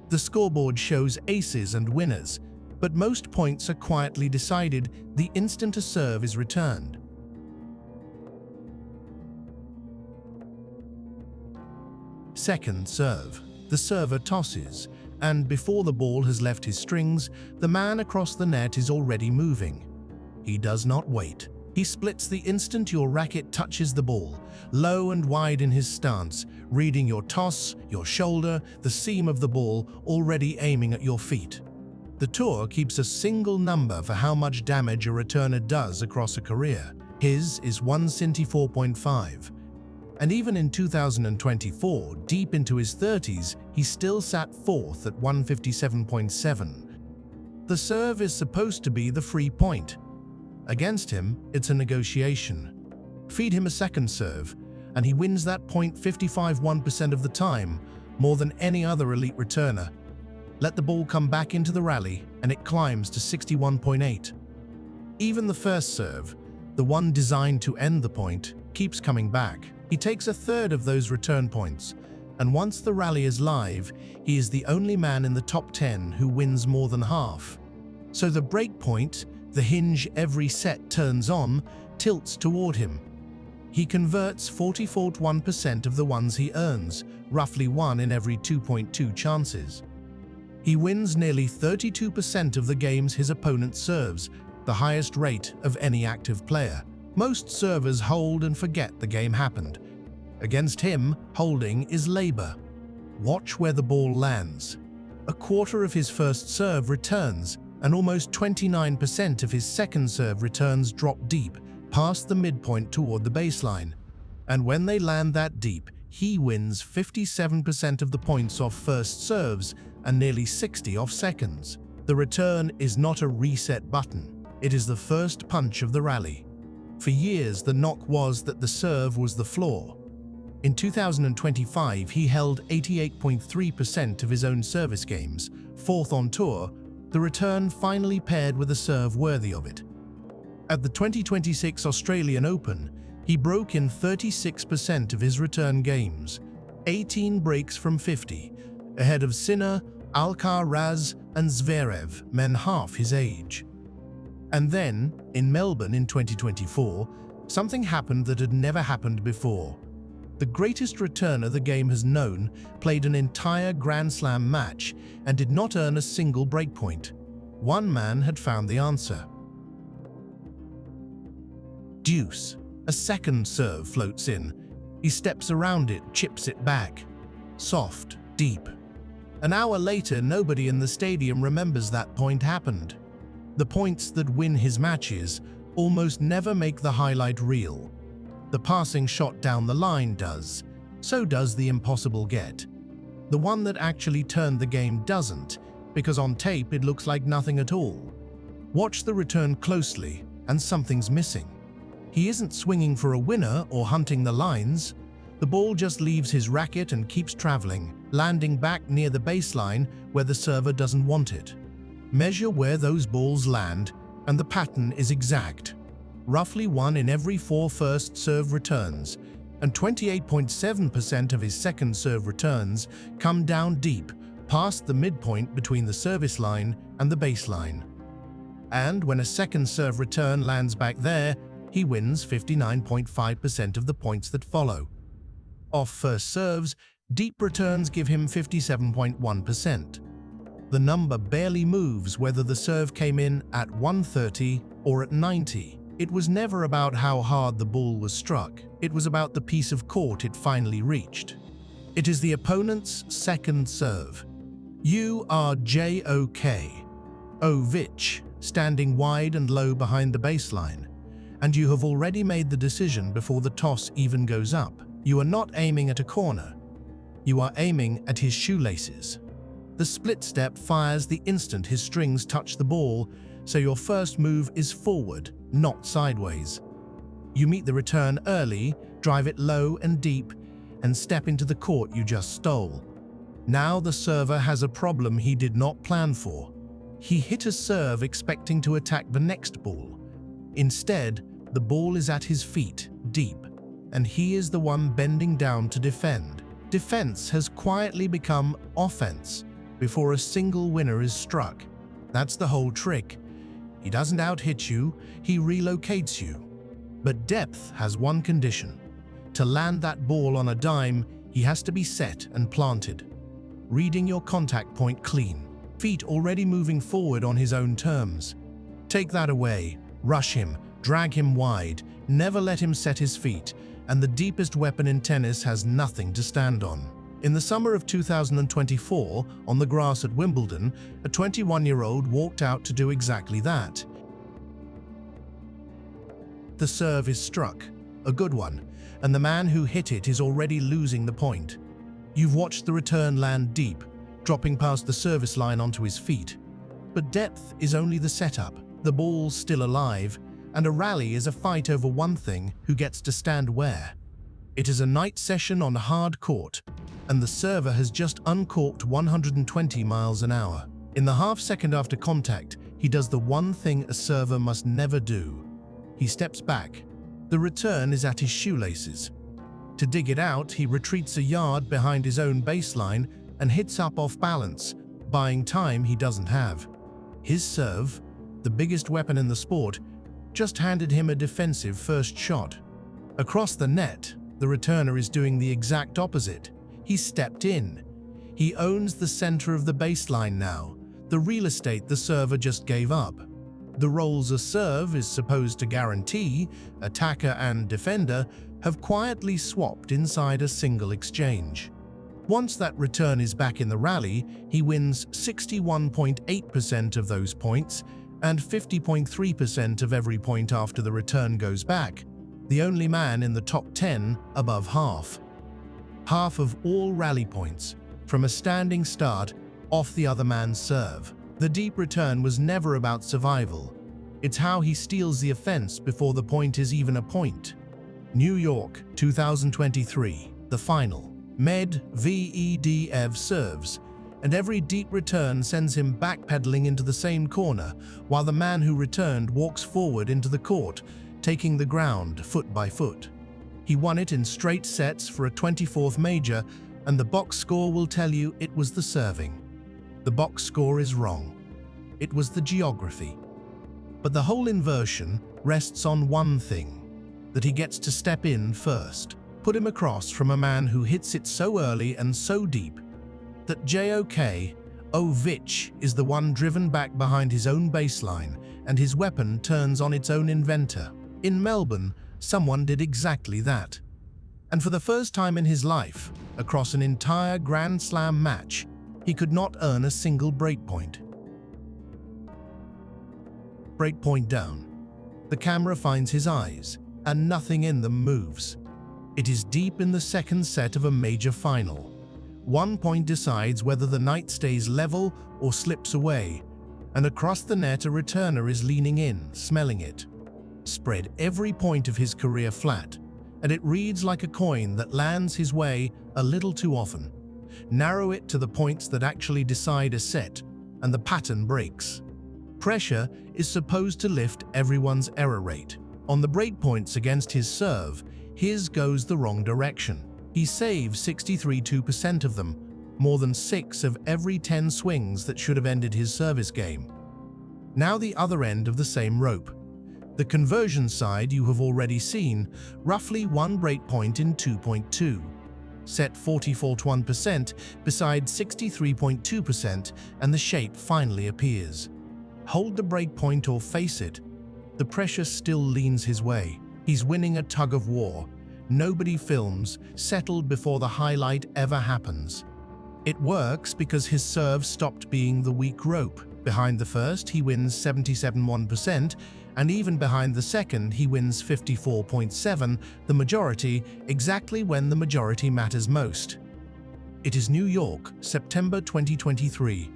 The scoreboard shows aces and winners, but most points are quietly decided the instant a serve is returned. Second serve. The server tosses, and before the ball has left his strings, the man across the net is already moving. He does not wait. He splits the instant your racket touches the ball, low and wide in his stance, reading your toss, your shoulder, the seam of the ball, already aiming at your feet. The tour keeps a single number for how much damage a returner does across a career. His is 174.5. And even in 2024, deep into his 30s, he still sat fourth at 157.7. The serve is supposed to be the free point. Against him, it's a negotiation. Feed him a second serve, and he wins that point 55.1% of the time, more than any other elite returner. Let the ball come back into the rally, and it climbs to 61.8. Even the first serve, the one designed to end the point, keeps coming back. He takes a third of those return points, and once the rally is live, he is the only man in the top 10 who wins more than half. So the break point, the hinge every set turns on, tilts toward him. He converts 44.1% of the ones he earns, roughly 1 in every 2.2 chances. He wins nearly 32% of the games his opponent serves, the highest rate of any active player. Most servers hold and forget the game happened. Against him, holding is labor. Watch where the ball lands. A quarter of his first serve returns, and almost 29% of his second serve returns drop deep, past the midpoint toward the baseline. And when they land that deep, he wins 57% of the points off first serves and nearly 60 off seconds. The return is not a reset button. It is the first punch of the rally. For years, the knock was that the serve was the floor. In 2025, he held 88.3% of his own service games, fourth on tour, the return finally paired with a serve worthy of it. At the 2026 Australian Open, he broke in 36% of his return games, 18 breaks from 50, ahead of Sinner, Alcaraz, and Zverev, men half his age. And then, in Melbourne in 2024, something happened that had never happened before. The greatest returner the game has known played an entire Grand Slam match and did not earn a single breakpoint. One man had found the answer. Deuce. A second serve floats in. He steps around it, chips it back. Soft, deep. An hour later, nobody in the stadium remembers that point happened. The points that win his matches almost never make the highlight reel. The passing shot down the line does. So does the impossible get. The one that actually turned the game doesn't, because on tape it looks like nothing at all. Watch the return closely, and something's missing. He isn't swinging for a winner or hunting the lines. The ball just leaves his racket and keeps traveling, landing back near the baseline where the server doesn't want it. Measure where those balls land, and the pattern is exact. Roughly 1 in every 4 first serve returns, and 28.7% of his second serve returns come down deep, past the midpoint between the service line and the baseline. And when a second serve return lands back there, he wins 59.5% of the points that follow. Off first serves, deep returns give him 57.1%. The number barely moves whether the serve came in at 130 or at 90. It was never about how hard the ball was struck. It was about the piece of court it finally reached. It is the opponent's second serve. You are JOK. Ovich, standing wide and low behind the baseline. And you have already made the decision before the toss even goes up. You are not aiming at a corner. You are aiming at his shoelaces. The split step fires the instant his strings touch the ball, so your first move is forward, not sideways. You meet the return early, drive it low and deep, and step into the court you just stole. Now the server has a problem he did not plan for. He hit a serve expecting to attack the next ball. Instead, the ball is at his feet, deep, and he is the one bending down to defend. Defense has quietly become offense. before a single winner is struck. That's the whole trick. He doesn't out-hit you, he relocates you. But depth has one condition. To land that ball on a dime, he has to be set and planted, reading your contact point clean, feet already moving forward on his own terms. Take that away, rush him, drag him wide, never let him set his feet, and the deepest weapon in tennis has nothing to stand on. In the summer of 2024, on the grass at Wimbledon, a 21-year-old walked out to do exactly that. The serve is struck, a good one, and the man who hit it is already losing the point. You've watched the return land deep, dropping past the service line onto his feet. But depth is only the setup, the ball's still alive, and a rally is a fight over one thing: who gets to stand where. It is a night session on hard court, and the server has just uncorked 120 miles an hour. In the half second after contact, he does the one thing a server must never do. He steps back. The return is at his shoelaces. To dig it out, he retreats a yard behind his own baseline and hits up off balance, buying time he doesn't have. His serve, the biggest weapon in the sport, just handed him a defensive first shot. Across the net, the returner is doing the exact opposite. He stepped in. He owns the center of the baseline now, the real estate the server just gave up. The roles a serve is supposed to guarantee, attacker and defender, have quietly swapped inside a single exchange. Once that return is back in the rally, he wins 61.8% of those points and 50.3% of every point after the return goes back, the only man in the top 10 above half. Half of all rally points, from a standing start, off the other man's serve. The deep return was never about survival. It's how he steals the offense before the point is even a point. New York, 2023, the final. Medvedev serves, and every deep return sends him backpedaling into the same corner, while the man who returned walks forward into the court, taking the ground foot by foot. He won it in straight sets for a 24th major, and the box score will tell you it was the serving. The box score is wrong. It was the geography. But the whole inversion rests on one thing: that he gets to step in first, put him across from a man who hits it so early and so deep that Djokovic is the one driven back behind his own baseline, and his weapon turns on its own inventor. In Melbourne, someone did exactly that. And for the first time in his life, across an entire Grand Slam match, he could not earn a single breakpoint. Breakpoint down. The camera finds his eyes, and nothing in them moves. It is deep in the second set of a major final. 1 point decides whether the night stays level or slips away, and across the net a returner is leaning in, smelling it. Spread every point of his career flat, and it reads like a coin that lands his way a little too often. Narrow it to the points that actually decide a set, and the pattern breaks. Pressure is supposed to lift everyone's error rate. On the breakpoints against his serve, his goes the wrong direction. He saves 63.2% of them, more than 6 of every 10 swings that should have ended his service game. Now the other end of the same rope. The conversion side you have already seen, roughly 1 breakpoint in 2.2. Set 44.1% beside 63.2%, and the shape finally appears. Hold the breakpoint or face it. The pressure still leans his way. He's winning a tug of war. Nobody films, settled before the highlight ever happens. It works because his serve stopped being the weak rope. Behind the first, he wins 77.1%, and even behind the second, he wins 54.7%, the majority, exactly when the majority matters most. It is New York, September 2023.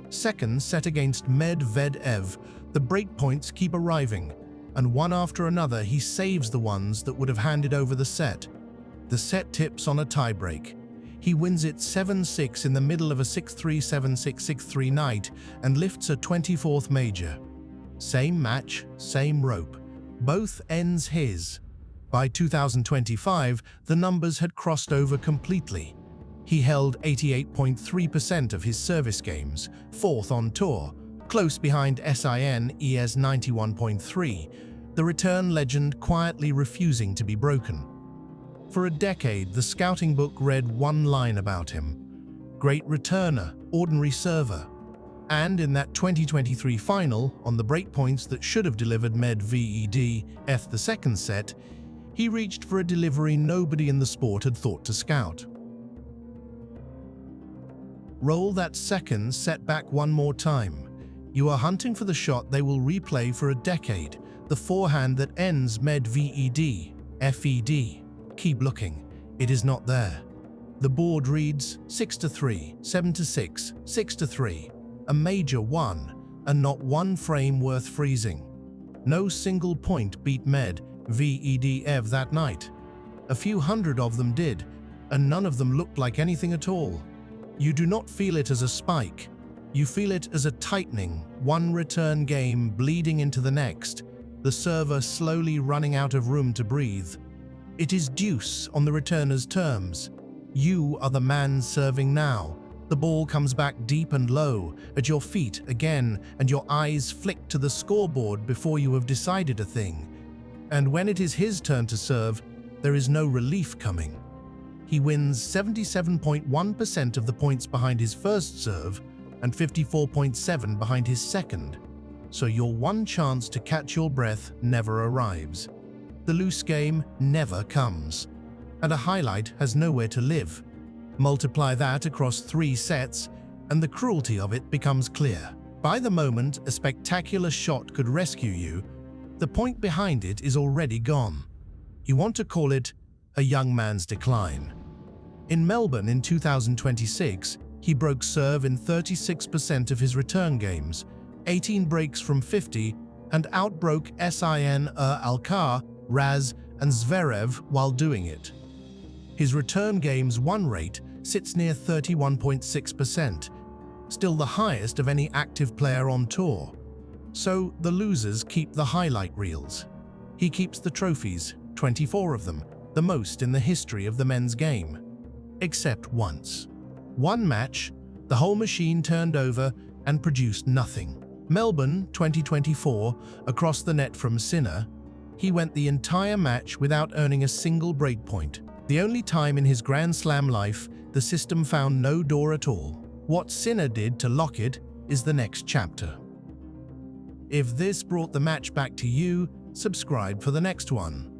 Second set against Medvedev. The breakpoints keep arriving, and one after another he saves the ones that would have handed over the set. The set tips on a tiebreak. He wins it 7-6 in the middle of a 6-3, 7-6, 6-3 night and lifts a 24th major. Same match, same rope. Both ends his. By 2025, the numbers had crossed over completely. He held 88.3% of his service games, fourth on tour, close behind SIN ES 91.3, the return legend quietly refusing to be broken. For a decade, the scouting book read one line about him: great returner, ordinary server. And in that 2023 final, on the breakpoints that should have delivered Med VED F the second set, he reached for a delivery nobody in the sport had thought to scout. Roll that second set back one more time. You are hunting for the shot they will replay for a decade, the forehand that ends Med VED FED. Keep looking. It is not there. The board reads 6-3, 7-6, 6-3. A major one, and not one frame worth freezing. No single point beat Med VED Ev that night. A few hundred of them did, and none of them looked like anything at all. You do not feel it as a spike. You feel it as a tightening, one return game bleeding into the next, the server slowly running out of room to breathe. It is deuce on the returner's terms. You are the man serving now. The ball comes back deep and low, at your feet again, and your eyes flick to the scoreboard before you have decided a thing. And when it is his turn to serve, there is no relief coming. He wins 77.1% of the points behind his first serve and 54.7% behind his second. So your one chance to catch your breath never arrives. The loose game never comes, and a highlight has nowhere to live. Multiply that across 3 sets, and the cruelty of it becomes clear. By the moment a spectacular shot could rescue you, the point behind it is already gone. You want to call it a young man's decline. In Melbourne in 2026, he broke serve in 36% of his return games, 18 breaks from 50, and outbroke SIN Alcar, Raz, and Zverev while doing it. His return game's won rate sits near 31.6%, still the highest of any active player on tour. So the losers keep the highlight reels. He keeps the trophies, 24 of them, the most in the history of the men's game. Except once. One match, the whole machine turned over and produced nothing. Melbourne 2024, across the net from Sinner, he went the entire match without earning a single breakpoint. The only time in his Grand Slam life the system found no door at all. What Sinner did to lock it is the next chapter. If this brought the match back to you, subscribe for the next one.